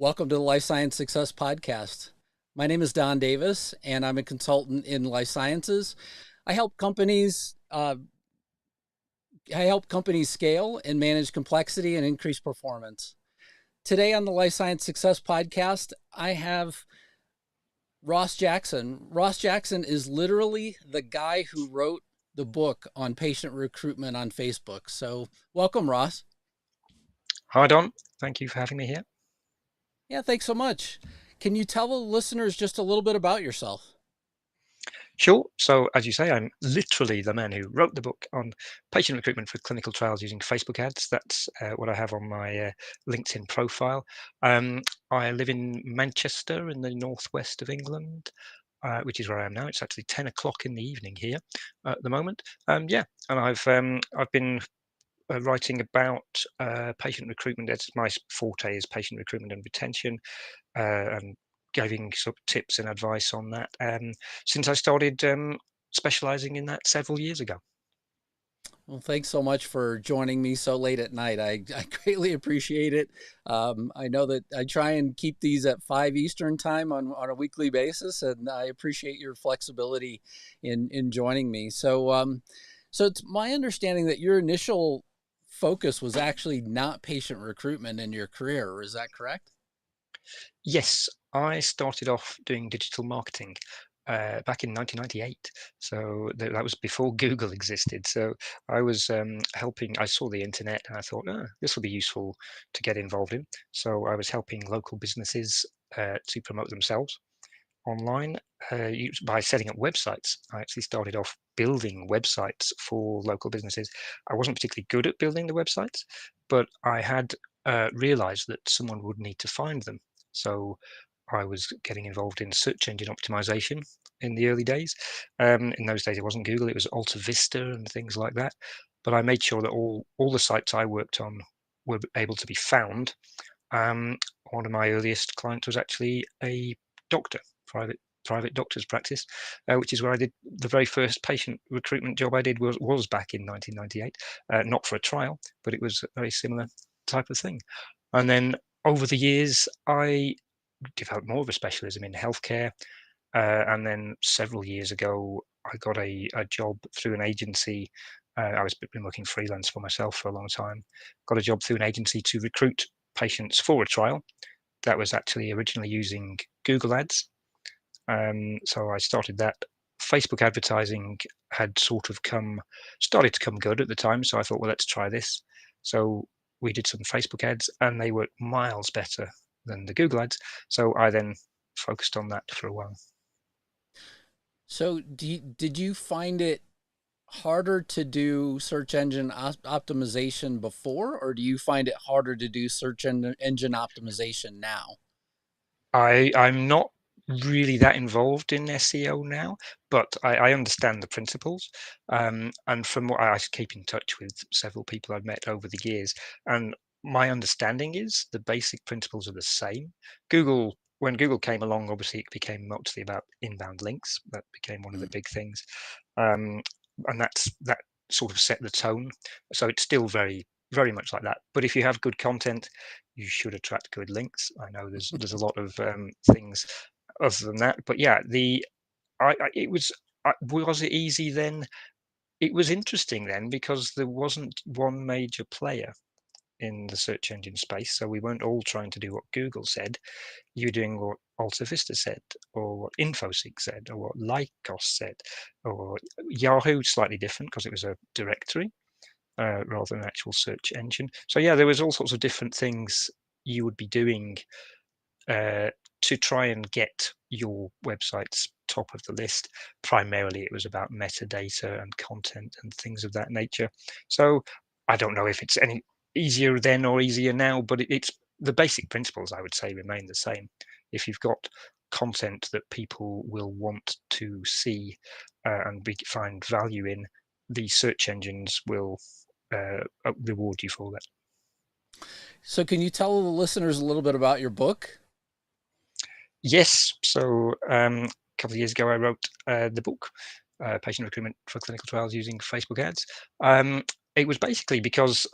Welcome to the Life Science Success Podcast. My name is Don Davis, and I'm a consultant in life sciences. I help companies. I help companies scale and manage complexity and increase performance. Today on the Life Science Success Podcast, I have Ross Jackson. Ross Jackson is literally the guy who wrote the book on patient recruitment on Facebook. So, welcome, Ross. Hi, Don. Thank you for having me here. Yeah, thanks so much. Can you tell the listeners just a little bit about yourself? Sure. So, as you say, I'm literally the man who wrote the book on patient recruitment for clinical trials using Facebook ads. That's what I have on my LinkedIn profile. Um, I live in Manchester in the northwest of England, which is where I am now. It's actually 10 o'clock in the evening here at the moment. Yeah, and I've been writing about patient recruitment. That's my forte is patient recruitment and retention, and giving sort of tips and advice on that since I started specializing in that several years ago. Well, thanks so much for joining me so late at night. I greatly appreciate it. I know that I try and keep these at 5 Eastern time on a weekly basis, and I appreciate your flexibility in joining me. So it's my understanding that your initial focus was actually not patient recruitment in your career. Is that correct? Yes, I started off doing digital marketing back in 1998. So that was before Google existed. So I was helping, I saw the internet and I thought, this will be useful to get involved in. So I was helping local businesses to promote themselves online by setting up websites. I actually started off building websites for local businesses. I wasn't particularly good at building the websites, but I had realized that someone would need to find them. So I was getting involved in search engine optimization in the early days. In those days, it wasn't Google, it was Alta Vista and things like that. But I made sure that all the sites I worked on were able to be found. um, One of my earliest clients was actually a doctor, private doctor's practice, which is where I did the very first patient recruitment job I did was back in 1998. Not for a trial, but it was a very similar type of thing. And then over the years, I developed more of a specialism in healthcare. And then several years ago, I got a job through an agency. I was been working freelance for myself for a long time. Got a job through an agency to recruit patients for a trial that was actually originally using Google Ads. So I started that. Facebook advertising had sort of started to come good at the time. So I thought, well, let's try this. So we did some Facebook ads and they were miles better than the Google ads. So I then focused on that for a while. So did you find it harder to do search engine optimization before, or do you find it harder to do engine optimization now? I'm not really that involved in SEO now, but I understand the principles. And from what I keep in touch with several people I've met over the years, and my understanding is the basic principles are the same. When Google came along, obviously it became mostly about inbound links. That became one of the Mm. big things, um, and that sort of set the tone. So it's still very much like that. But if you have good content, you should attract good links. I know there's a lot of things other than that, but yeah, it was was it easy then? It was interesting then because there wasn't one major player in the search engine space, so we weren't all trying to do what Google said. You were doing what Alta Vista said, or what Infoseek said, or what Lycos said, or Yahoo, slightly different because it was a directory rather than an actual search engine. So yeah, there was all sorts of different things you would be doing uh, to try and get your website's top of the list. Primarily, it was about metadata and content and things of that nature. So I don't know if it's any easier then or easier now, but it's the basic principles I would say remain the same. If you've got content that people will want to see find value in, the search engines will reward you for that. So, can you tell the listeners a little bit about your book? Yes. So a couple of years ago, I wrote the book, Patient Recruitment for Clinical Trials Using Facebook Ads. It was basically because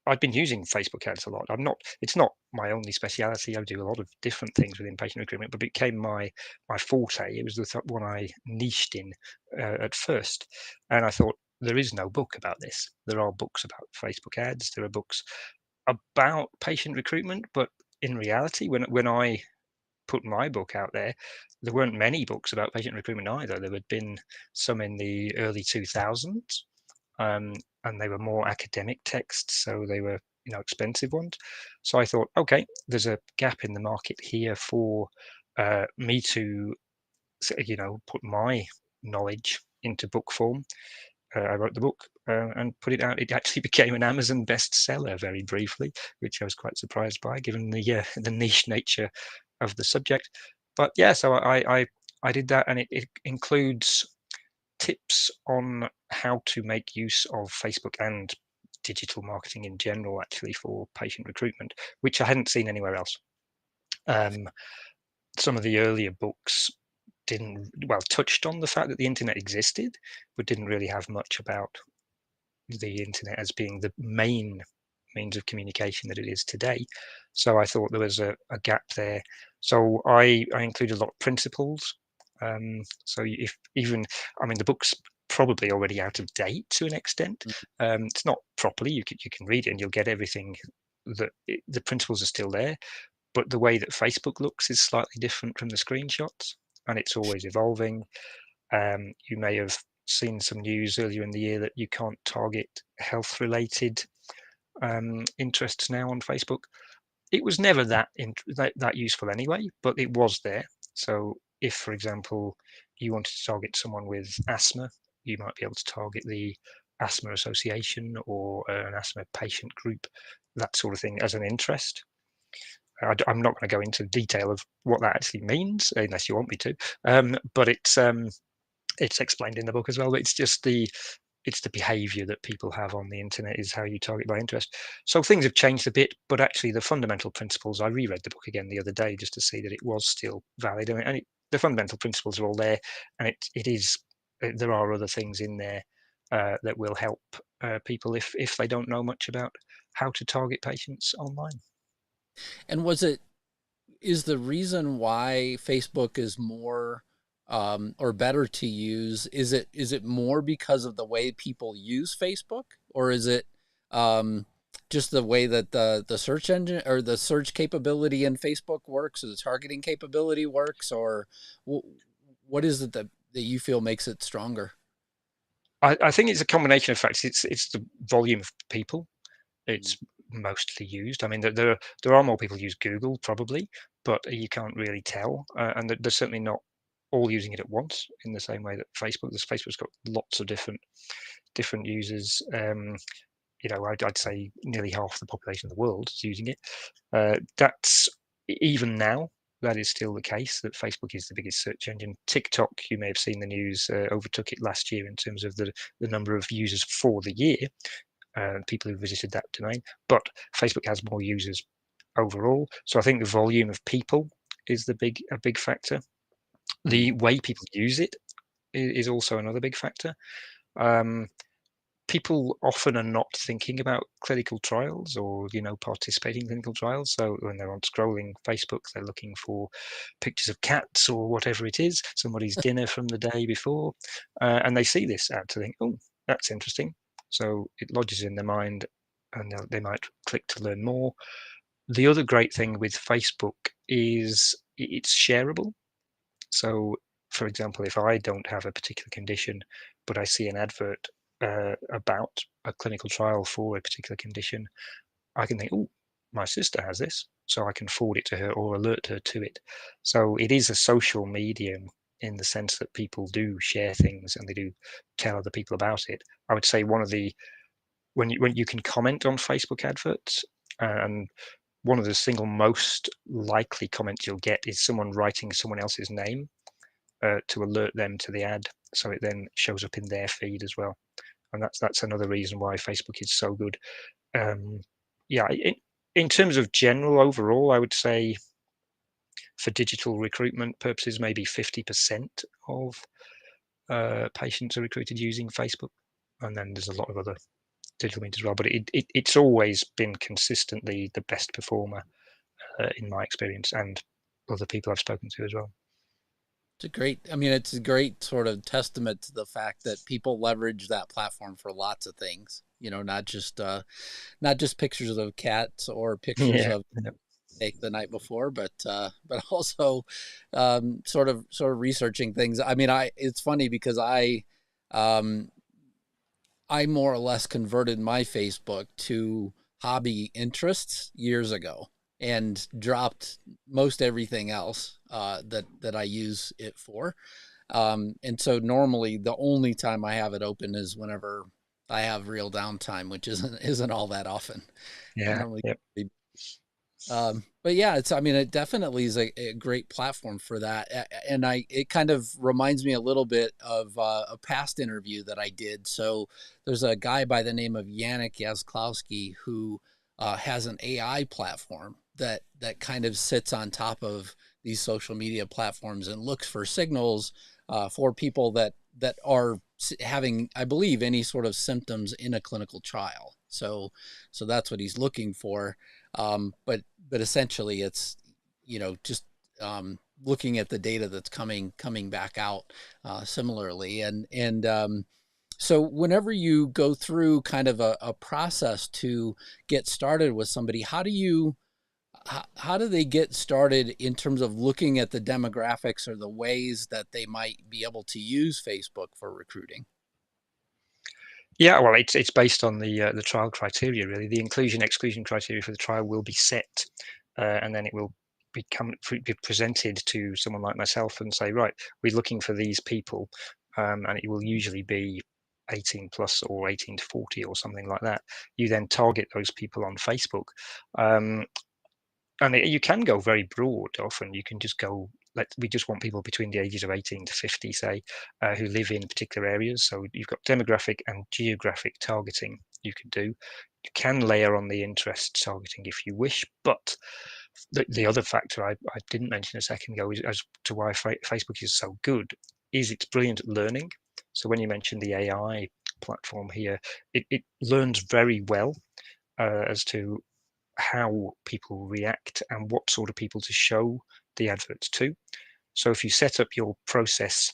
I've been using Facebook ads a lot. It's not my only speciality. I do a lot of different things within patient recruitment, but it became my forte. It was the one I niched in at first, and I thought there is no book about this. There are books about Facebook ads. There are books about patient recruitment, but in reality, when I put my book out there weren't many books about patient recruitment either. There had been some in the early 2000s, um, and they were more academic texts, so they were expensive ones. So I thought, okay, there's a gap in the market here for me to put my knowledge into book form. I wrote the book and put it out. It actually became an Amazon bestseller very briefly, which I was quite surprised by, given the niche nature of the subject. But yeah, so I did that, and it includes tips on how to make use of Facebook and digital marketing in general, actually, for patient recruitment, which I hadn't seen anywhere else. Um, some of the earlier books didn't well touched on the fact that the internet existed, but didn't really have much about the internet as being the main means of communication that it is today. So I thought there was a gap there. So I included a lot of principles. So if even, I mean, the book's probably already out of date to an extent. It's not properly. You can read it and you'll get everything the principles are still there, but the way that Facebook looks is slightly different from the screenshots, and it's always evolving. You may have seen some news earlier in the year that you can't target health-related interests now on Facebook. It was never that useful anyway, but it was there. So if, for example, you wanted to target someone with asthma, you might be able to target the Asthma Association or an asthma patient group, that sort of thing, as an interest. I'm not going to go into detail of what that actually means, unless you want me to. But it's explained in the book as well. But it's the behavior that people have on the internet is how you target by interest. So things have changed a bit, but actually the fundamental principles, I reread the book again the other day just to see that it was still valid. The fundamental principles are all there, and it is there are other things in there that will help people if they don't know much about how to target patients online. And is the reason why Facebook is more or better to use, is it more because of the way people use Facebook, or is it um, just the way that the search engine or the search capability in Facebook works, or the targeting capability works, or what is it that you feel makes it stronger? I think it's a combination of factors. It's the volume of people. It's mostly used. I mean, there are more people use Google probably, but you can't really tell, and they're certainly not all using it at once in the same way that Facebook. This Facebook's got lots of different users. I'd say nearly half the population of the world is using it. That's even now. That is still the case. That Facebook is the biggest search engine. TikTok, you may have seen the news, overtook it last year in terms of the number of users for the year, people who visited that domain. But Facebook has more users overall. So I think the volume of people is a big factor. The way people use it is also another big factor. Um, People often are not thinking about clinical trials or participating in clinical trials. So when they're on scrolling Facebook, they're looking for pictures of cats or whatever it is, somebody's dinner from the day before, and they see this ad to think, oh, that's interesting. So it lodges in their mind, and they might click to learn more. The other great thing with Facebook is it's shareable. So, for example, if I don't have a particular condition, but I see an advert about a clinical trial for a particular condition, I can think, oh, my sister has this, so I can forward it to her or alert her to it. So it is a social medium in the sense that people do share things and they do tell other people about it. I would say one of the when you can comment on Facebook adverts, and one of the single most likely comments you'll get is someone writing someone else's name to alert them to the ad, so it then shows up in their feed as well. And that's another reason why Facebook is so good. Um, yeah, in terms of general overall, I would say for digital recruitment purposes, maybe 50% of patients are recruited using Facebook, and then there's a lot of other digital means as well, but it's always been consistently the best performer in my experience and other people I've spoken to as well. It's a great, I mean, it's a great sort of testament to the fact that people leverage that platform for lots of things, you know, not just pictures of cats or pictures Yeah, of yeah, steak the night before, but also sort of researching things. I mean, it's funny because um, I more or less converted my Facebook to hobby interests years ago and dropped most everything else that I use it for. And so normally the only time I have it open is whenever I have real downtime, which isn't all that often. yeah, Normally, yeah. but yeah, I mean, it definitely is a great platform for that. And it kind of reminds me a little bit of a past interview that I did. So there's a guy by the name of Yannick Yazklowski who has an AI platform that kind of sits on top of these social media platforms and looks for signals for people that are having, I believe, any sort of symptoms in a clinical trial. So that's what he's looking for. But essentially it's, you know, just looking at the data that's coming back out similarly. And so whenever you go through kind of a process to get started with somebody, how do they get started in terms of looking at the demographics or the ways that they might be able to use Facebook for recruiting? Yeah, well, it's based on the trial criteria really. The inclusion exclusion criteria for the trial will be set, and then it will be presented to someone like myself and say, right, we're looking for these people, and it will usually be 18 plus or 18 to 40 or something like that. You then target those people on Facebook, um, and you can go very broad. Often you can just go. We just want people between the ages of 18 to 50, say, who live in particular areas. So you've got demographic and geographic targeting you could do. You can layer on the interest targeting if you wish, but the other factor I didn't mention a second ago is as to why Facebook is so good is it's brilliant at learning. So when you mentioned the AI platform here, it learns very well as to how people react and what sort of people to show the adverts to. So if you set up your process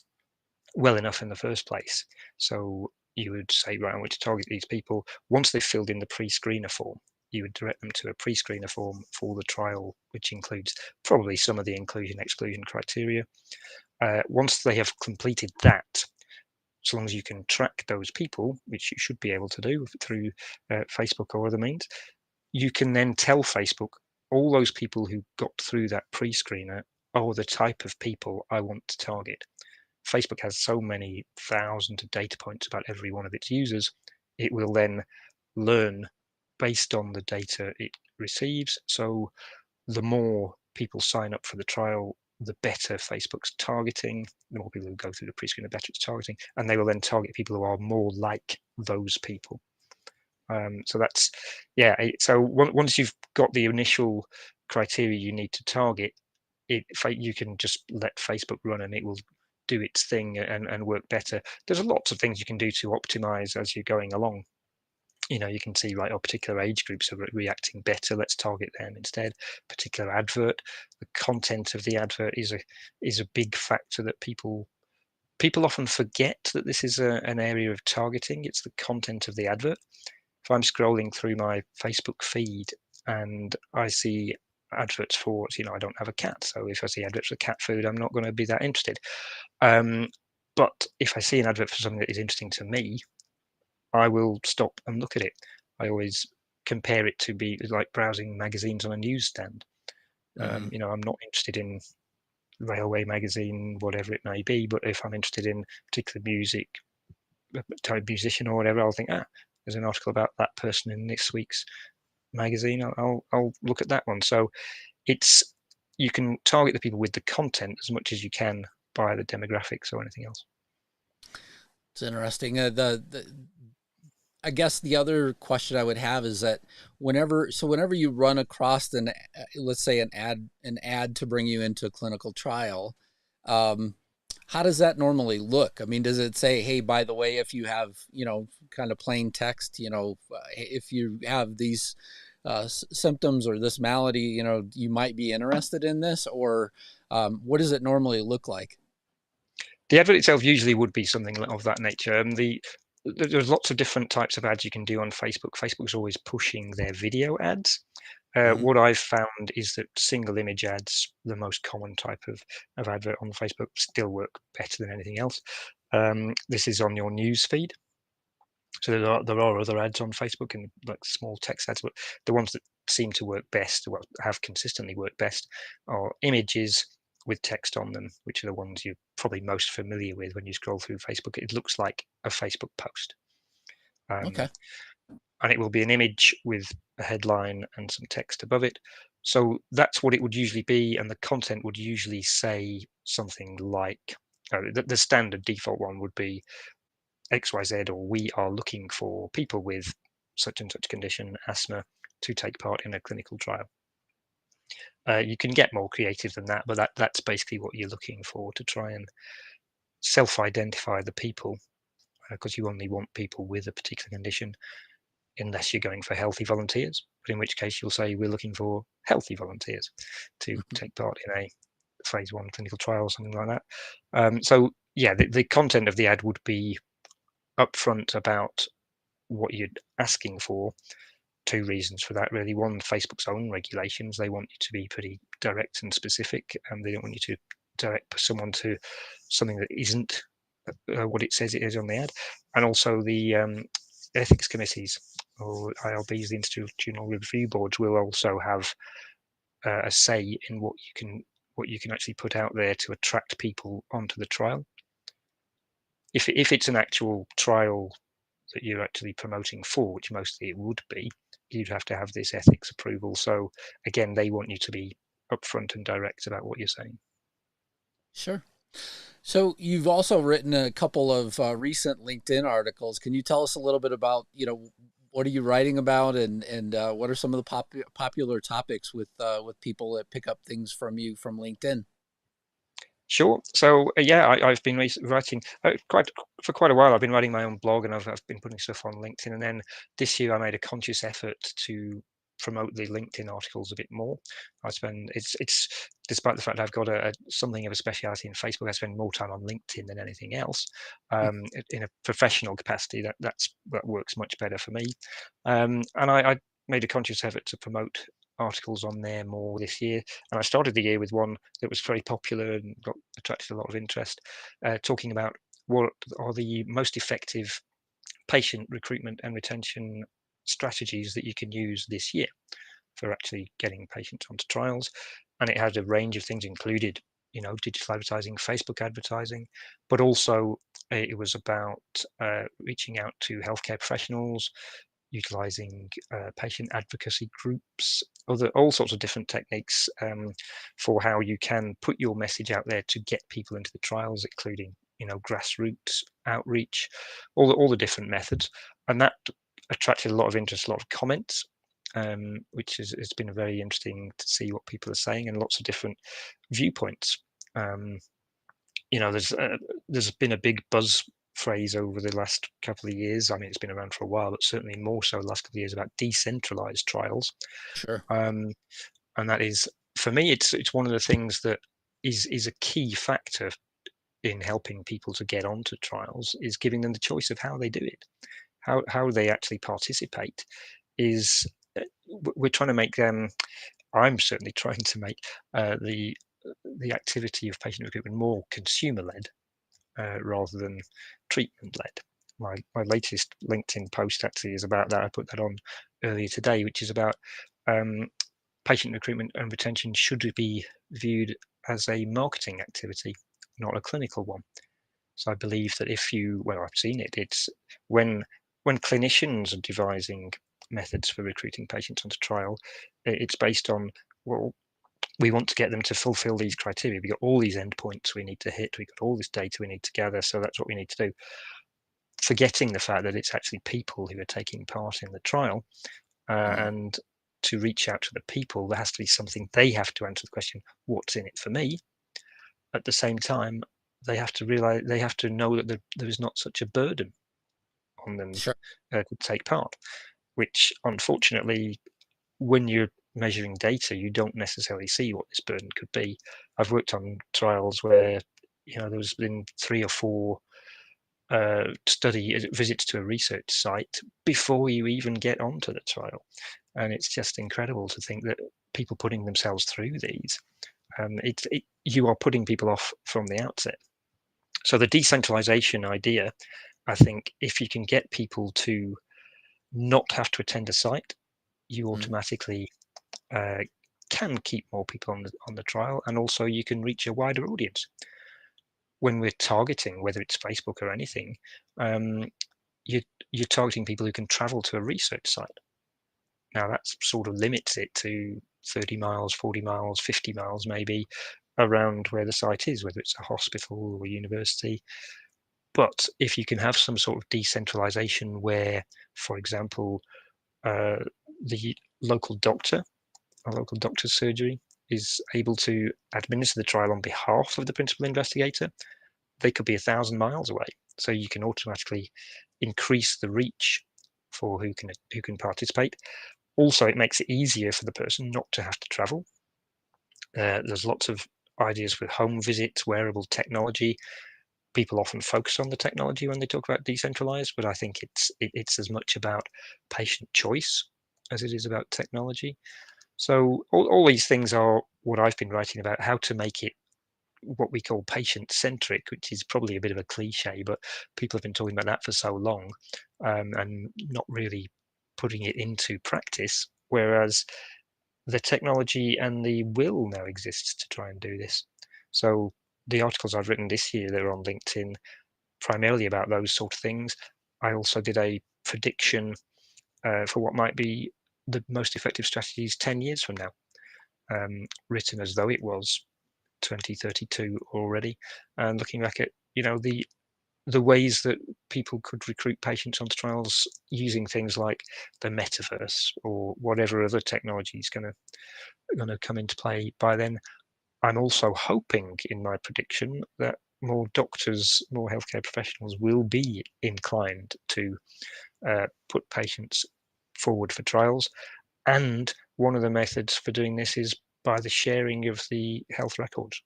well enough in the first place, so you would say, right, I want to target these people. Once they've filled in the pre-screener form, you would direct them to a pre-screener form for the trial, which includes probably some of the inclusion exclusion criteria. Once they have completed that, so long as you can track those people, which you should be able to do through Facebook or other means, you can then tell Facebook all those people who got through that pre-screener are the type of people I want to target. Facebook has so many thousands of data points about every one of its users. It will then learn based on the data it receives. So the more people sign up for the trial, the better Facebook's targeting. The more people who go through the pre-screen, the better it's targeting, and they will then target people who are more like those people. So that's yeah. So once you've got the initial criteria you need to target, you can just let Facebook run and it will do its thing and work better. There's lots of things you can do to optimize as you're going along. You know, you can see right, particular age groups are reacting better. Let's target them instead. Particular advert, the content of the advert is a big factor that people often forget that this is an area of targeting. It's the content of the advert. If I'm scrolling through my Facebook feed and I see adverts for, you know, I don't have a cat, so if I see adverts for cat food, I'm not going to be that interested. Um, but if I see an advert for something that is interesting to me, I will stop and look at it. I always compare it to be like browsing magazines on a newsstand. Mm-hmm. You know, I'm not interested in railway magazine, whatever it may be, but if I'm interested in particular music, type musician or whatever, I'll think, there's an article about that person in this week's magazine. I'll look at that one. So it's you can target the people with the content as much as you can by the demographics or anything else. It's interesting. I guess the other question I would have is that whenever you run across let's say an ad to bring you into a clinical trial, um, how does that normally look? I mean, does it say, hey, by the way, if you have, kind of plain text, if you have these symptoms or this malady, you might be interested in this, or what does it normally look like? The advert itself usually would be something of that nature. There's lots of different types of ads you can do on Facebook. Facebook's always pushing their video ads. Hmm. What I've found is that single image ads, the most common type of advert on Facebook, still work better than anything else. This is on your news feed. So there are other ads on Facebook and like small text ads, but the ones that seem to work best, well, have consistently worked best, are images with text on them, which are the ones you're probably most familiar with when you scroll through Facebook. It looks like a Facebook post. Um, Okay. and it will be an image with a headline and some text above it. So that's what it would usually be, and the content would usually say something like the standard default one would be XYZ, or we are looking for people with such and such condition, asthma, to take part in a clinical trial. You can get more creative than that, but that's basically what you're looking for, to try and self-identify the people, because you only want people with a particular condition unless you're going for healthy volunteers, but in which case you'll say we're looking for healthy volunteers to Mhm. take part in a phase 1 clinical trial or something like that. So yeah, the content of the ad would be upfront about what you're asking for. Two reasons for that, really. One, Facebook's own regulations. They want you to be pretty direct and specific, and they don't want you to direct someone to something that isn't what it says it is on the ad. And also the ethics committees, or IRBs, the institutional review boards, will also have a say in what you can actually put out there to attract people onto the trial. If it's an actual trial that you're actually promoting for, which mostly it would be, you'd have to have this ethics approval. So again, they want you to be upfront and direct about what you're saying. Sure. So you've also written a couple of recent LinkedIn articles. Can you tell us a little bit about, what are you writing about, and what are some of the popular topics with people that pick up things from you from LinkedIn? Sure. So yeah, I've been writing quite a while. I've been writing my own blog, and I've been putting stuff on LinkedIn. And then this year, I made a conscious effort to promote the LinkedIn articles a bit more. It's despite the fact I've got something of a speciality in Facebook, I spend more time on LinkedIn than anything else. In a professional capacity, that works much better for me. And I made a conscious effort to promote articles on there more this year. And I started the year with one that was very popular and attracted a lot of interest, talking about what are the most effective patient recruitment and retention strategies that you can use this year for actually getting patients onto trials. And it had a range of things included, digital advertising, Facebook advertising, but also it was about reaching out to healthcare professionals, utilizing patient advocacy groups, all sorts of different techniques for how you can put your message out there to get people into the trials, including grassroots outreach, all the different methods, and that attracted a lot of interest, a lot of comments, which it's been very interesting to see what people are saying and lots of different viewpoints. Um, there's been a big buzz phrase over the last couple of years. I mean, it's been around for a while, but certainly more so the last couple of years, about decentralized trials. Sure. Um, and that is, for me, it's one of the things that is a key factor in helping people to get onto trials, is giving them the choice of how they do it, how they actually participate. Is we're trying to make them. I'm certainly trying to make the activity of patient recruitment more consumer led, rather than treatment led. My latest LinkedIn post actually is about that. I put that on earlier today, which is about um, patient recruitment and retention should be viewed as a marketing activity, not a clinical one. So I believe that I've seen it. It's when clinicians are devising methods for recruiting patients onto trial, it's based on, well, we want to get them to fulfill these criteria. We've got all these endpoints we need to hit. We've got all this data we need to gather. So that's what we need to do. Forgetting the fact that it's actually people who are taking part in the trial, Mhm. and to reach out to the people, there has to be something they have to answer the question, what's in it for me? At the same time, they have to realize, they have to know that there is not such a burden on them Sure. to take part, which unfortunately, when you're measuring data, you don't necessarily see what this burden could be. I've worked on trials where, there's been 3 or 4 visits to a research site before you even get onto the trial, and it's just incredible to think that people putting themselves through these, you are putting people off from the outset. So the decentralization idea, I think, if you can get people to not have to attend a site, you Mm. automatically uh, can keep more people on the trial, and also you can reach a wider audience. When we're targeting, whether it's Facebook or anything, um, you, you're targeting people who can travel to a research site. Now that sort of limits it to 30 miles, 40 miles, 50 miles maybe around where the site is, whether it's a hospital or a university. But if you can have some sort of decentralization where, for example, uh, the local doctor, a local doctor's surgery, is able to administer the trial on behalf of the principal investigator, they could be 1,000 miles away. So you can automatically increase the reach for who can participate. Also, it makes it easier for the person not to have to travel. There's lots of ideas with home visits, wearable technology. People often focus on the technology when they talk about decentralized, but I think it's as much about patient choice as it is about technology. So all these things are what I've been writing about, how to make it what we call patient centric, which is probably a bit of a cliche, but people have been talking about that for so long, and not really putting it into practice. Whereas the technology and the will now exists to try and do this. So the articles I've written this year, they're on LinkedIn, primarily about those sort of things. I also did a prediction for what might be the most effective strategies 10 years from now, written as though it was 2032 already, and looking back at the ways that people could recruit patients onto trials using things like the metaverse or whatever other technology is going to come into play by then. I'm also hoping in my prediction that more doctors, more healthcare professionals will be inclined to put patients forward for trials. And one of the methods for doing this is by the sharing of the health records.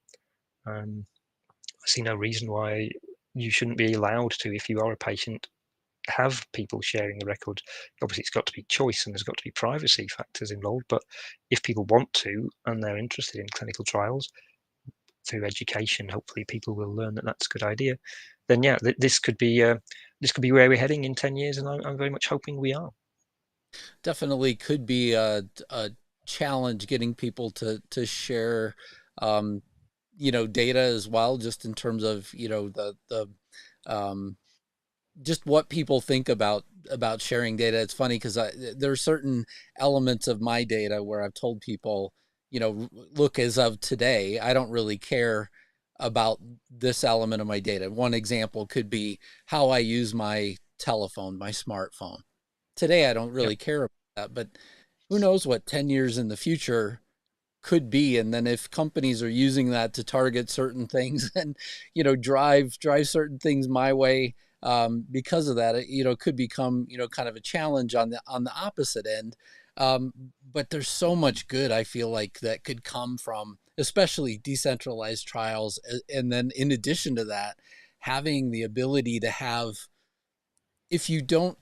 Um, I see no reason why you shouldn't be allowed to, if you are a patient, have people sharing the record. Obviously, it's got to be choice and there's got to be privacy factors involved. But if people want to and they're interested in clinical trials through education, hopefully people will learn that that's a good idea. Then yeah, this could be where we're heading in 10 years, and I'm very much hoping we are. Definitely could be a challenge getting people to share, um, data as well, just in terms of, um, just what people think about sharing data. It's funny because there are certain elements of my data where I've told people, look, as of today, I don't really care about this element of my data. One example could be how I use my telephone, my smartphone. Today, I don't Yep. really care about that, but who knows what 10 years in the future could be. And then if companies are using that to target certain things and, drive certain things my way, because of that, it, could become, kind of a challenge on the opposite end. But there's so much good I feel like that could come from, especially decentralized trials. And then in addition to that, having the ability to have, if you don't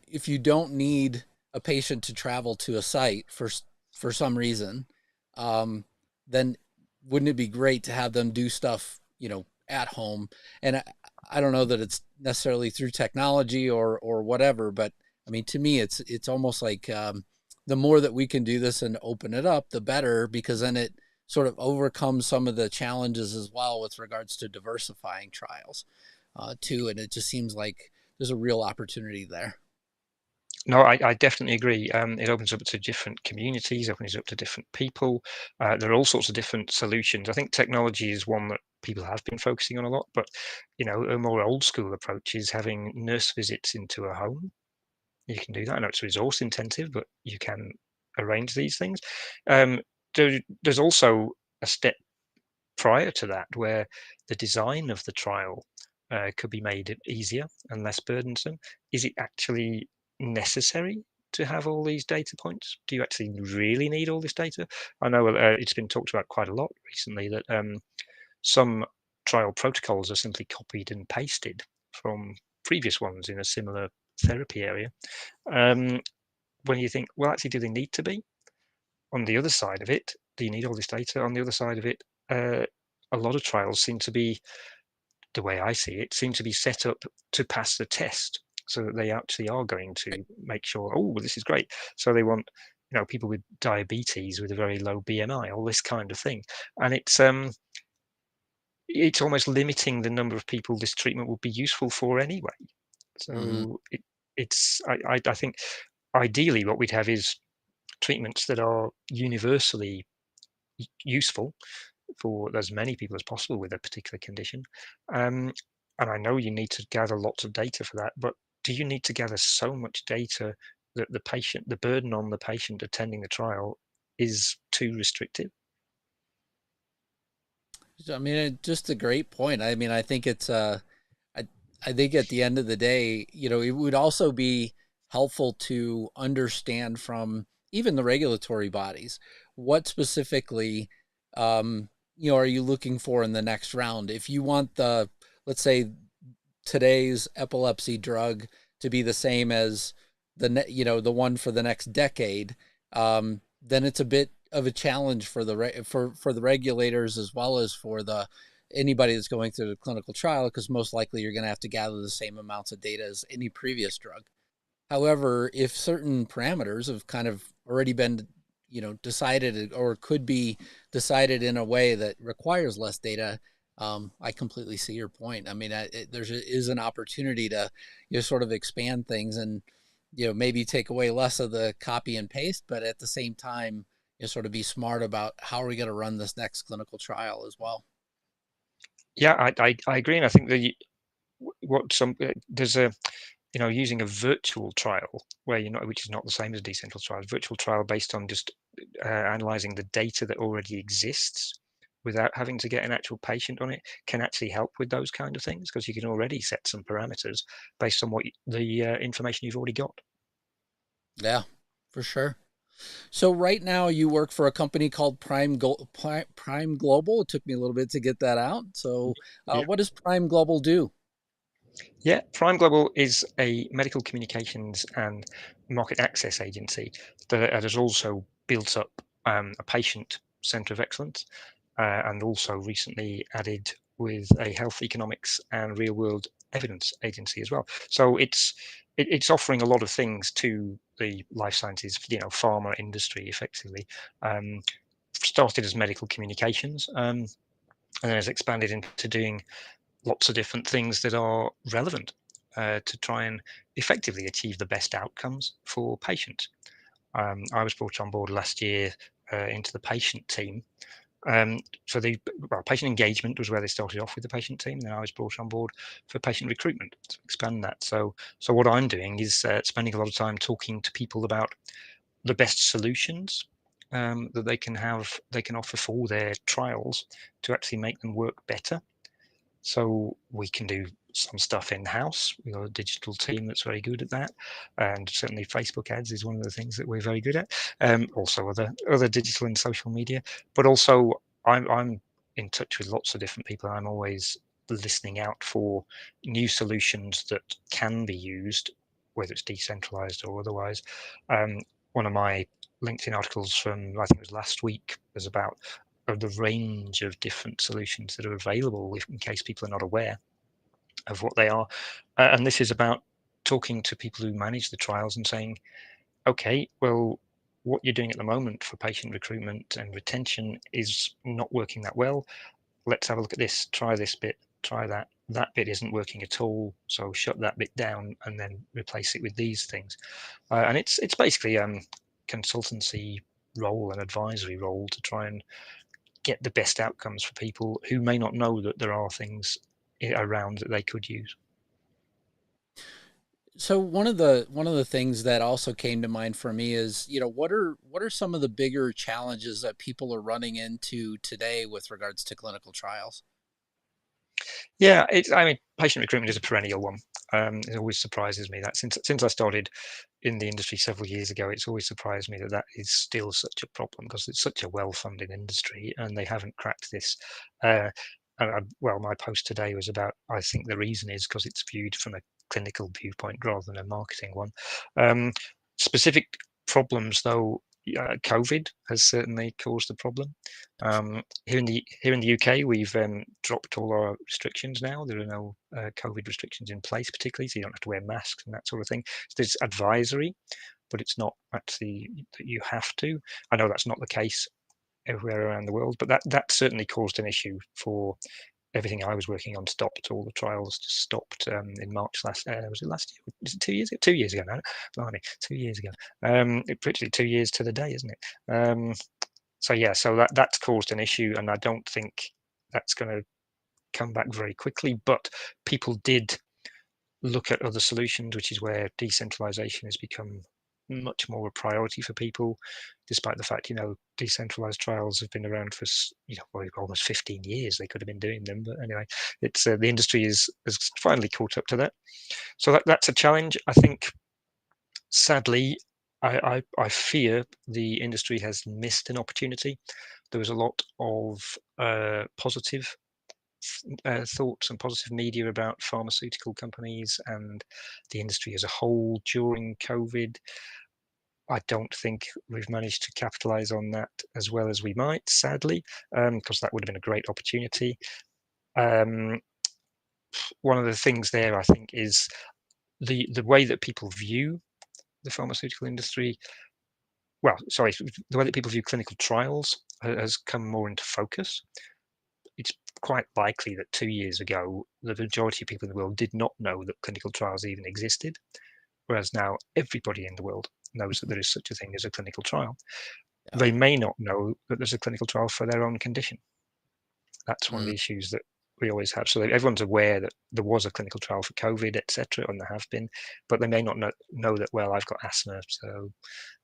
need a patient to travel to a site for some reason, um, then wouldn't it be great to have them do stuff, at home? And I don't know that it's necessarily through technology or whatever, but I mean, to me, it's almost like, the more that we can do this and open it up, the better, because then it sort of overcomes some of the challenges as well with regards to diversifying trials, too. And it just seems like there's a real opportunity there. No, I definitely agree. It opens up to different communities, opens up to different people. There are all sorts of different solutions. I think technology is one that people have been focusing on a lot, but a more old school approach is having nurse visits into a home. You can do that. I know it's resource intensive, but you can arrange these things. Um, there's also a step prior to that where the design of the trial could be made easier and less burdensome? Is it actually necessary to have all these data points? Do you actually really need all this data? I know it's been talked about quite a lot recently that some trial protocols are simply copied and pasted from previous ones in a similar therapy area. Um, when you think, well, actually, do they need to be? On the other side of it, do you need all this data? On the other side of it, a lot of trials seem to be, the way I see it, seem to be set up to pass the test so that they actually are going to make sure, oh, well, this is great. So they want, people with diabetes with a very low BMI, all this kind of thing. And it's almost limiting the number of people this treatment would be useful for anyway. Hmm. So I think ideally what we'd have is treatments that are universally useful for as many people as possible with a particular condition. Um, and I know you need to gather lots of data for that, but do you need to gather so much data that the burden on the patient attending the trial is too restrictive? I mean, just a great point. I mean, I think I, I think at the end of the day, it would also be helpful to understand from even the regulatory bodies what specifically, are you looking for in the next round? If you want let's say, today's epilepsy drug to be the same as the one for the next decade, then it's a bit of a challenge for for the regulators as well as for the anybody that's going through the clinical trial, because most likely you're going to have to gather the same amounts of data as any previous drug. However, if certain parameters have kind of already been, decided or could be decided in a way that requires less data, I completely see your point. I mean, is an opportunity to, sort of expand things and, maybe take away less of the copy and paste, but at the same time, sort of be smart about how are we going to run this next clinical trial as well. Yeah, I agree, and I think what some there's a using a virtual trial where you're not, which is not the same as a decentralized trial, virtual trial based on just analyzing the data that already exists without having to get an actual patient on it can actually help with those kind of things because you can already set some parameters based on the information you've already got. Yeah, for sure. So right now you work for a company called Prime Global. It took me a little bit to get that out. So, Yeah. what does Prime Global do? Yeah, Prime Global is a medical communications and market access agency that has also built up a patient center of excellence and also recently added with a health economics and real world evidence agency as well. So it's offering a lot of things to the life sciences, pharma industry effectively. Um, Started as medical communications and then has expanded into doing lots of different things that are relevant to try and effectively achieve the best outcomes for patients. I was brought on board last year into the patient team. So patient engagement was where they started off with the patient team. Then I was brought on board for patient recruitment to expand that. So what I'm doing is spending a lot of time talking to people about the best solutions that they can offer for their trials to actually make them work better. So we can do some stuff in house. We've got a digital team that's very good at that, and certainly Facebook ads is one of the things that we're very good at. Also other digital and social media, but also I'm in touch with lots of different people. I'm always listening out for new solutions that can be used, whether it's decentralized or otherwise. Um, One of my LinkedIn articles from I think it was last week was about of the range of different solutions that are available in case people are not aware of what they are. And this is about talking to people who manage the trials and saying, okay, well, what you're doing at the moment for patient recruitment and retention is not working that well. Let's have a look at this, try this bit, try that. That bit isn't working at all, so shut that bit down and then replace it with these things. And it's basically consultancy role and advisory role to try and get the best outcomes for people who may not know that there are things around that they could use. So one of the things that also came to mind for me is, what are some of the bigger challenges that people are running into today with regards to clinical trials? Yeah, I mean, patient recruitment is a perennial one. It always surprises me that since I started in the industry several years ago, it's always surprised me that that is still such a problem because it's such a well-funded industry and they haven't cracked this. Uh, well, my post today was about, I think the reason is because it's viewed from a clinical viewpoint rather than a marketing one. Um, Specific problems, though, COVID has certainly caused a problem. Here in the UK, we've dropped all our restrictions now. There are no COVID restrictions in place, particularly, so you don't have to wear masks and that sort of thing. So there's advisory, but it's not actually that you have to. I know that's not the case everywhere around the world, but that certainly caused an issue for everything I was working on. Stopped. All the trials just stopped in March last. Was it last year? Was it 2 years ago? 2 years ago now. Blimey, 2 years ago. Literally 2 years to the day, isn't it? So yeah, so that's caused an issue, and I don't think that's going to come back very quickly. But people did look at other solutions, which is where decentralization has become much more a priority for people, despite the fact, decentralized trials have been around for, well, almost 15 years. They could have been doing them, but anyway, it's the industry has finally caught up to that. So that's a challenge. I think, sadly, I fear the industry has missed an opportunity. There was a lot of positive thoughts and positive media about pharmaceutical companies and the industry as a whole during COVID. I don't think we've managed to capitalize on that as well as we might, sadly, because that would have been a great opportunity. Um, One of the things there, I think, is the way that people view the pharmaceutical industry. Well, sorry, the way that people view clinical trials has come more into focus. It's quite likely that 2 years ago, the majority of people in the world did not know that clinical trials even existed, whereas now everybody in the world knows that there is such a thing as a clinical trial. Yeah. They may not know that there's a clinical trial for their own condition. That's one of Mm. the issues that we always have. So everyone's aware that there was a clinical trial for COVID, etc., and there have been, but they may not know that, well, I've got asthma, so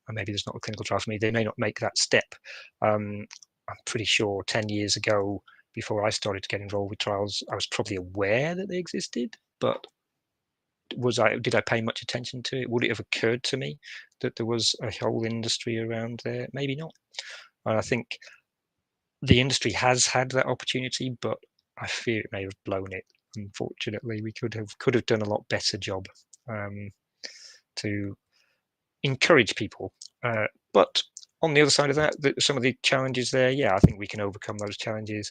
maybe there's not a clinical trial for me. They may not make that step. Um, I'm pretty sure 10 years ago, before I started to get involved with trials, I was probably aware that they existed, but did I pay much attention to it? Would it have occurred to me that there was a whole industry around there? Maybe not. And I think the industry has had that opportunity, but I fear it may have blown it. Unfortunately, we could have done a lot better job um, to encourage people. But on the other side of that, some of the challenges there, yeah, I think we can overcome those challenges.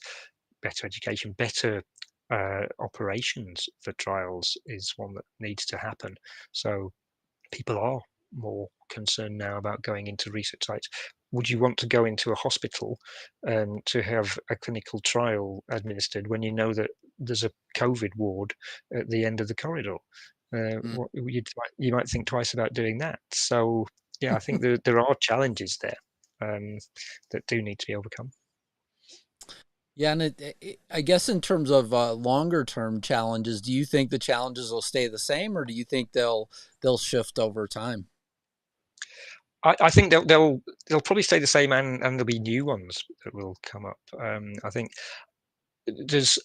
Better education, better operations for trials is one that needs to happen. So people are more concerned now about going into research sites. Would you want to go into a hospital to have a clinical trial administered when you know that there's a COVID ward at the end of the corridor? Mm. You might think twice about doing that. So yeah, I think there are challenges there that do need to be overcome. Yeah, and I guess in terms of longer term challenges, do you think the challenges will stay the same, or do you think they'll shift over time? I think they'll probably stay the same, and there'll be new ones that will come up. I think there's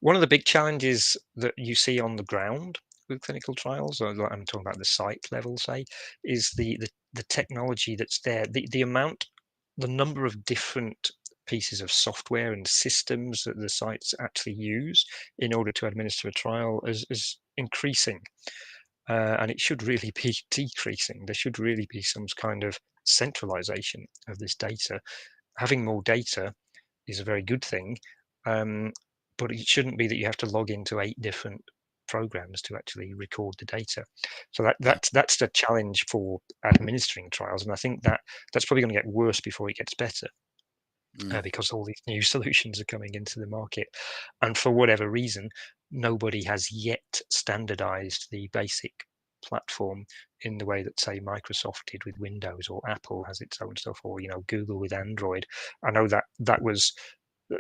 one of the big challenges that you see on the ground with clinical trials, or like I'm talking about the site level, say, is the technology that's there, the number of different pieces of software and systems that the sites actually use in order to administer a trial is increasing, and it should really be decreasing. There should really be some kind of centralization of this data. Having more data is a very good thing, um, but it shouldn't be that you have to log into 8 different programs to actually record the data. So Yeah. that's the challenge for administering trials, and I think that's probably going to get worse before it gets better, Mm. because all these new solutions are coming into the market, and for whatever reason, nobody has yet standardized the basic platform in the way that, say, Microsoft did with Windows, or Apple has its own stuff, or Google with Android. I know that was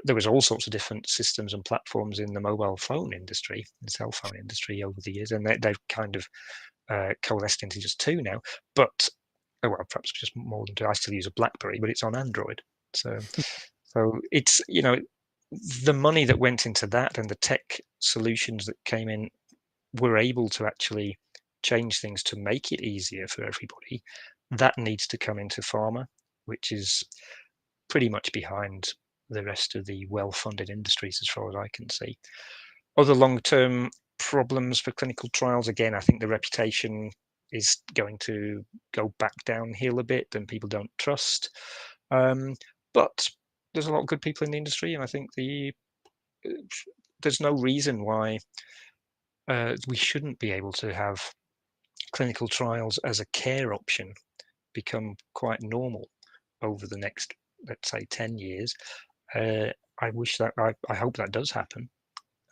there was all sorts of different systems and platforms in the mobile phone industry, the cell phone industry over the years, and they've kind of coalesced into just two now. But well, perhaps just more than two. I still use a BlackBerry, but it's on Android. So it's the money that went into that and the tech solutions that came in were able to actually change things to make it easier for everybody. That needs to come into pharma, which is pretty much behind the rest of the well-funded industries as far as I can see. Other long-term problems for clinical trials, again, I think the reputation is going to go back downhill a bit and people don't trust. But there's a lot of good people in the industry, and I think there's no reason why we shouldn't be able to have clinical trials as a care option become quite normal over the next, let's say, 10 years. Uh, I wish that I hope that does happen.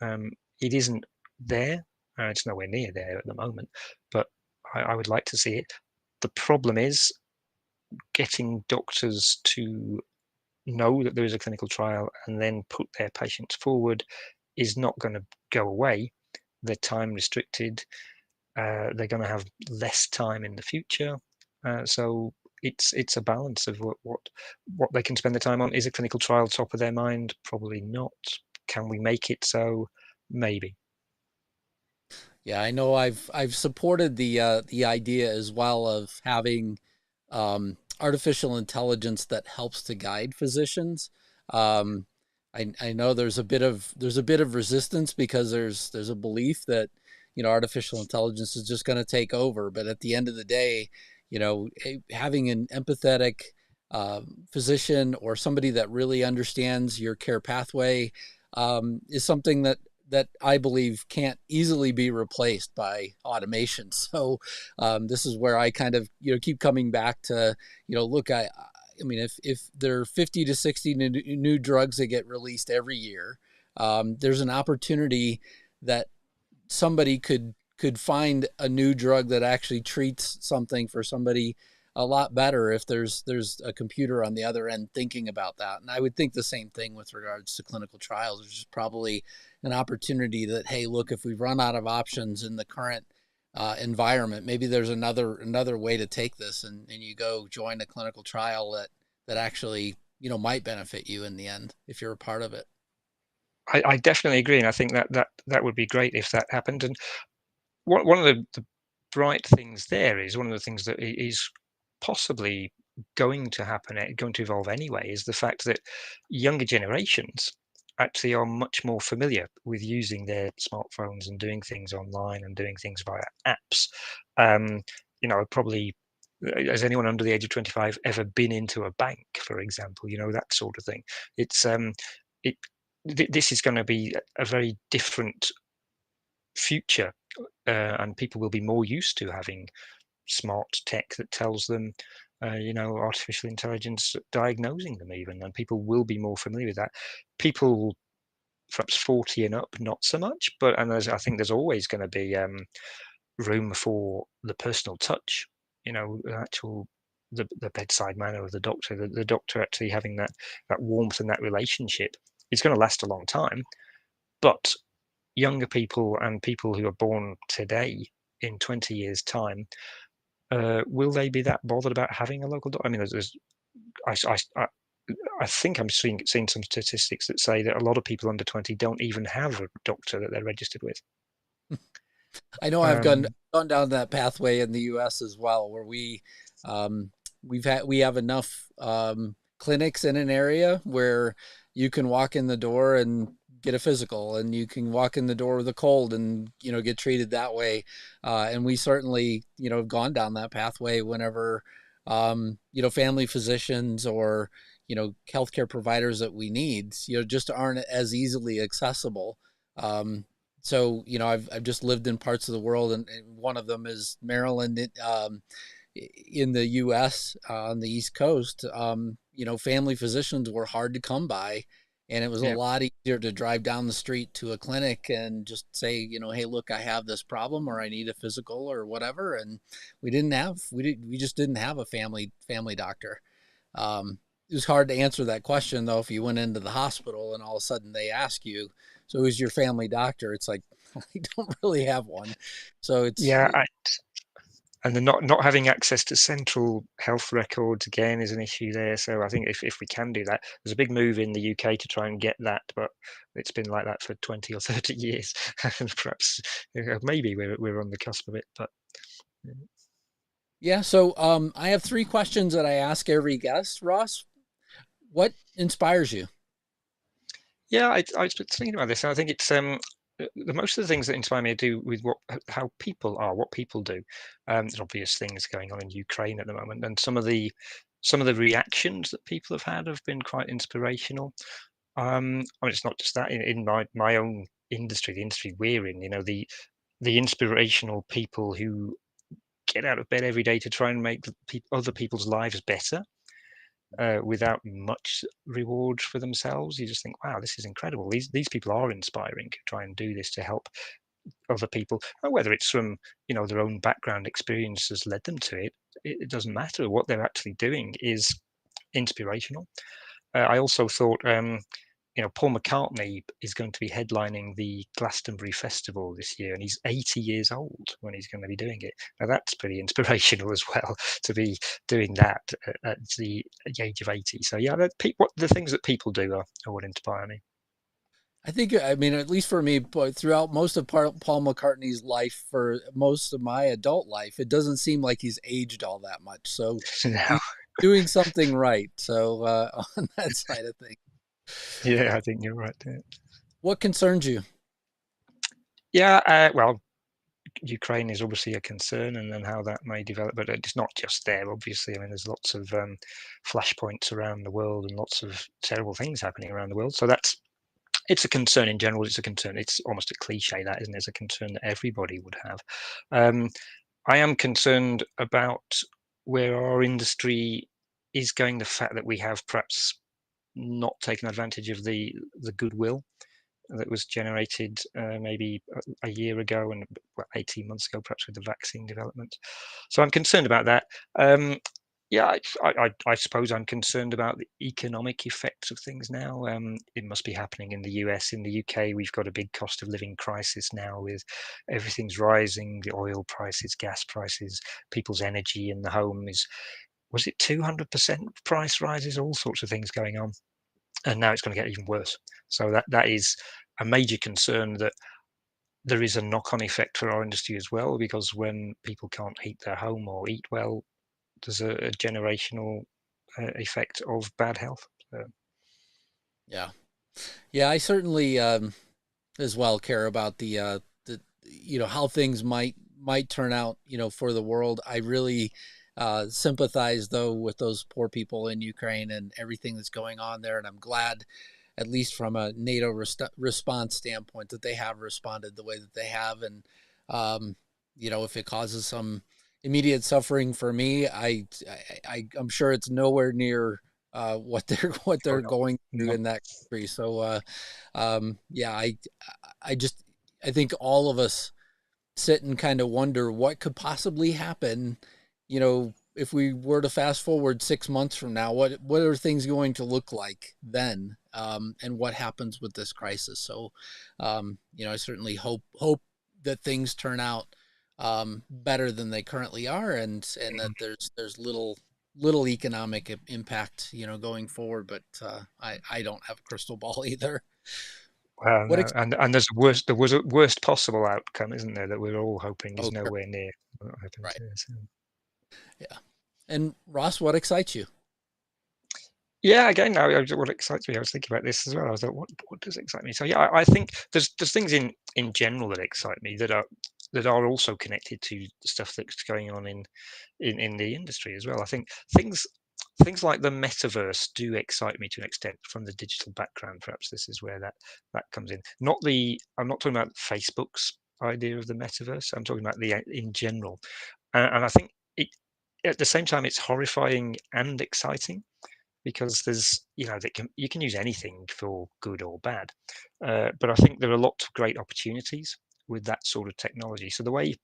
It isn't there. It's nowhere near there at the moment, but I would like to see it. The problem is getting doctors to know that there is a clinical trial and then put their patients forward is not going to go away. They're time restricted. They're going to have less time in the future. So it's a balance of what they can spend the time on. Is a clinical trial top of their mind? Probably not. Can we make it so? Maybe. Yeah, I know I've supported the idea as well of having artificial intelligence that helps to guide physicians. Um, I know there's a bit of resistance because there's a belief that artificial intelligence is just going to take over. But at the end of the day, having an empathetic physician or somebody that really understands your care pathway is something that I believe can't easily be replaced by automation. So this is where I kind of keep coming back to look, I mean, if there are 50 to 60 new drugs that get released every year, there's an opportunity that somebody could find a new drug that actually treats something for somebody a lot better if there's a computer on the other end thinking about that. And I would think the same thing with regards to clinical trials. There's just probably an opportunity that, hey, look, if we run out of options in the current environment, maybe there's another way to take this, and you go join a clinical trial that actually might benefit you in the end if you're a part of it. I definitely agree, and I think that would be great if that happened. And one of the bright things there is one of the things that is possibly going to happen, going to evolve anyway, is the fact that younger generations actually are much more familiar with using their smartphones and doing things online and doing things via apps. Probably has anyone under the age of 25 ever been into a bank, for example? That sort of thing. It's it. This is going to be a very different future, and people will be more used to having smart tech that tells them, artificial intelligence diagnosing them even, and people will be more familiar with that. People perhaps 40 and up, not so much, but I think there's always going to be room for the personal touch, the actual the bedside manner of the doctor, the doctor actually having that warmth and that relationship. It's going to last a long time, but younger people and people who are born today in 20 years' time, will they be that bothered about having a local doctor? I mean, I think I'm seeing some statistics that say that a lot of people under 20 don't even have a doctor that they're registered with. I know I've gone Um, gone down that pathway in the U.S. as well, where we have enough clinics in an area where you can walk in the door and get a physical, and you can walk in the door with a cold and get treated that way. And we certainly have gone down that pathway whenever family physicians or healthcare providers that we need just aren't as easily accessible. So I've just lived in parts of the world, and one of them is Maryland, in the U.S. On the East Coast. Family physicians were hard to come by, and it was a yeah, lot easier to drive down the street to a clinic and just say, hey, look, I have this problem, or I need a physical, or whatever. And we just didn't have a family doctor. It was hard to answer that question though if you went into the hospital and all of a sudden they ask you, so who's your family doctor? It's like I don't really have one. So it's yeah. and the not having access to central health records again is an issue there. So I think if we can do that, there's a big move in the UK to try and get that, but it's been like that for 20 or 30 years. And perhaps maybe we're on the cusp of it, but yeah. Yeah. So I have three questions that I ask every guest. Ross, what inspires you? Yeah, I was thinking about this, and I think it's the most of the things that inspire me to do with how people are, what people do. There's obvious things going on in Ukraine at the moment, and some of the reactions that people have been quite inspirational. I mean, it's not just that in my own industry, the industry we're in. The inspirational people who get out of bed every day to try and make other people's lives better without much reward for themselves. You just think, wow, this is incredible. These people are inspiring. Try and do this to help other people, and whether it's from their own background experience has led them to it. It doesn't matter. What they're actually doing is inspirational. I also thought, Paul McCartney is going to be headlining the Glastonbury Festival this year, and he's 80 years old when he's going to be doing it. Now that's pretty inspirational as well to be doing that at the age of 80. So yeah, what the things that people do are what inspire me. I think, I mean, at least for me, but throughout most of Paul McCartney's life, for most of my adult life, it doesn't seem like he's aged all that much. So No, he's doing something right. So on that side of things, yeah, I think you're right there. what concerns you? Yeah, well, Ukraine is obviously a concern, and then how that may develop. But it's not just there, obviously. I mean, there's lots of flashpoints around the world and lots of terrible things happening around the world. So it's a concern in general. It's a concern. It's almost a cliche, that isn't it? It's a concern that everybody would have. Um, I am concerned about where our industry is going. The fact that we have perhaps not taken advantage of the goodwill that was generated maybe a year ago and 18 months ago, perhaps with the vaccine development. So I'm concerned about that. Um, yeah, I suppose I'm concerned about the economic effects of things now. It must be happening in the US. In the UK, we've got a big cost of living crisis now with everything's rising, the oil prices, gas prices, people's energy in the home was it 200% price rises, all sorts of things going on. And now it's going to get even worse. So that is a major concern that there is a knock-on effect for our industry as well, because when people can't heat their home or eat well, there's a generational effect of bad health. So, Yeah. Yeah, I certainly as well care about the how things might turn out, for the world. I really sympathize though with those poor people in Ukraine and everything that's going on there, and I'm glad, at least from a NATO response standpoint, that they have responded the way that they have. And if it causes some immediate suffering for me, I'm sure it's nowhere near what oh they're no, going through no, in that country. So yeah, I just I think all of us sit and kind of wonder what could possibly happen, if we were to fast forward 6 months from now. What are things going to look like then, and what happens with this crisis? So, I certainly hope that things turn out better than they currently are, and that there's little economic impact, going forward. But I don't have a crystal ball either. well, What? no, and there was a worst possible outcome, isn't there? That we're all hoping is Oh, sure. nowhere near what happens Right. here. So. Yeah. And Ross, what excites you? Yeah, again, now what excites me, I was thinking about this as well. I was like, what does excite me? So yeah, I think there's things in general that excite me that are also connected to the stuff that's going on in the industry as well. I think things like the metaverse do excite me to an extent from the digital background. Perhaps this is where that comes in. I'm not talking about Facebook's idea of the metaverse. I'm talking about the in general, and I think it at the same time it's horrifying and exciting because you can use anything for good or bad, but I think there are lots of great opportunities with that sort of technology. So the way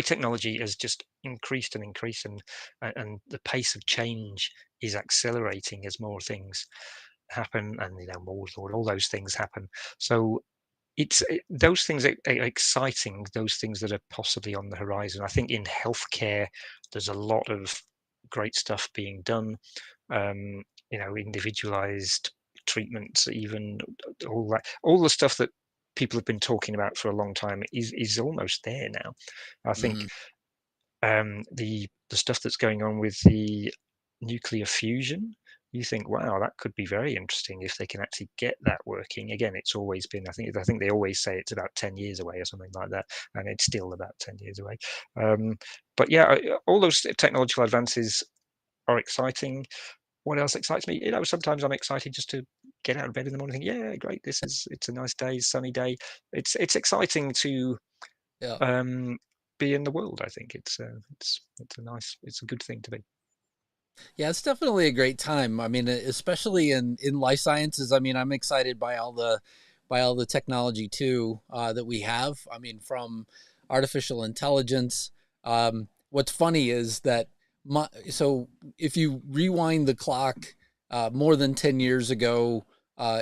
technology has just increased and increased, and the pace of change is accelerating as more things happen, and Moore's law, all those things happen. So those things are exciting, those things that are possibly on the horizon. I think in healthcare, there's a lot of great stuff being done. Um, individualized treatments, even all the stuff that people have been talking about for a long time is almost there now. I think Hmm. the stuff that's going on with the nuclear fusion, you think, wow, that could be very interesting if they can actually get that working. Again, it's always been, I think they always say it's about 10 years away or something like that, and it's still about 10 years away. Um, but yeah, all those technological advances are exciting. What else excites me? Sometimes I'm excited just to get out of bed in the morning and think, yeah, great, it's a nice day, sunny day. It's exciting to Yeah. um, be in the world. I think it's a good thing to be. Yeah, it's definitely a great time. I mean, especially in life sciences. I mean, I'm excited by all the technology too that we have. I mean, from artificial intelligence. What's funny is that so if you rewind the clock more than 10 years ago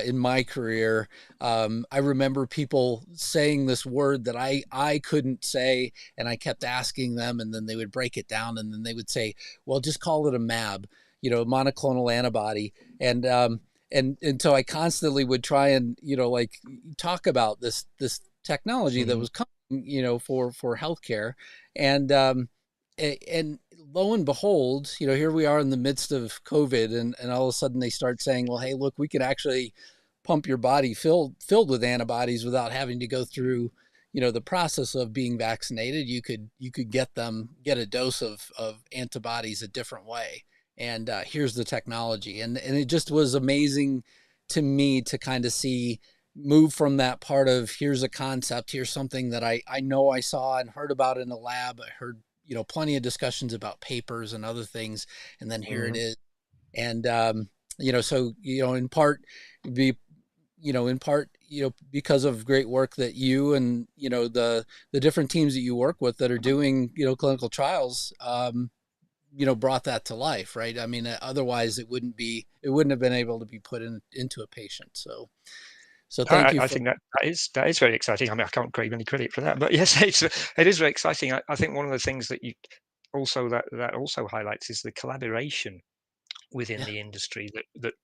in my career, I remember people saying this word that I couldn't say, and I kept asking them, and then they would break it down, and then they would say, well, just call it a MAB, monoclonal antibody. And so I constantly would try and, like, talk about this technology that Mhm. was coming, for healthcare. And lo and behold, here we are in the midst of COVID, and all of a sudden they start saying, well, hey, look, we can actually pump your body filled with antibodies without having to go through, the process of being vaccinated. You could get a dose of antibodies a different way. And here's the technology. And it just was amazing to me to kind of see move from that part of, here's a concept, here's something that I know I saw and heard about in a lab. I heard, plenty of discussions about papers and other things, and then here it Mhm. is. And so, in part, be in part, because of great work that you and, the different teams that you work with that are doing, clinical trials, brought that to life, right? I mean, otherwise it wouldn't have been able to be put into a patient. So thank you I for. think that is very exciting. I mean, I can't claim any credit for that, but yes, it is very exciting. I think one of the things that you also that also highlights is the collaboration within Yeah. the industry that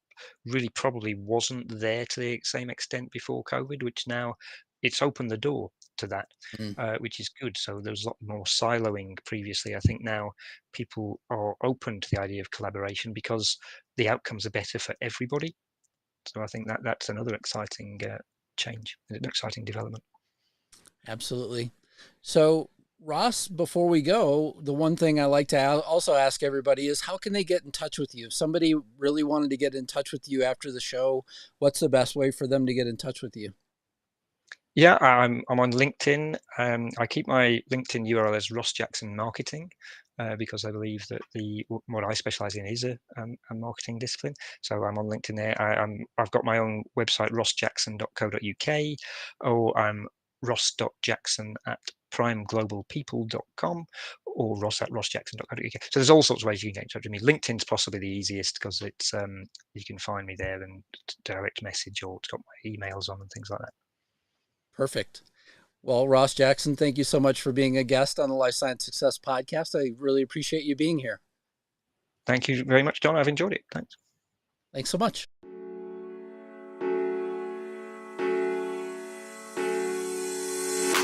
really probably wasn't there to the same extent before COVID, which now it's opened the door to that, Mm, which is good. So there's a lot more siloing previously. I think now people are open to the idea of collaboration because the outcomes are better for everybody. So I think that's another exciting change, an exciting development. absolutely. So, Ross, before we go, the one thing I like to also ask everybody is, how can they get in touch with you? If somebody really wanted to get in touch with you after the show, what's the best way for them to get in touch with you? Yeah, I'm on LinkedIn. I keep my LinkedIn URL as Ross Jackson Marketing because I believe that what I specialize in is a marketing discipline. So I'm on LinkedIn there. I've got my own website, rossjackson.co.uk, or I'm ross.jackson at primeglobalpeople.com, or ross@rossjackson.co.uk. So there's all sorts of ways you can get in touch with me. LinkedIn's possibly the easiest because it's you can find me there and direct message, or it's got my emails on and things like that. Perfect. Well, Ross Jackson, thank you so much for being a guest on the Life Science Success Podcast. I really appreciate you being here. Thank you very much, John. I've enjoyed it. Thanks. Thanks so much.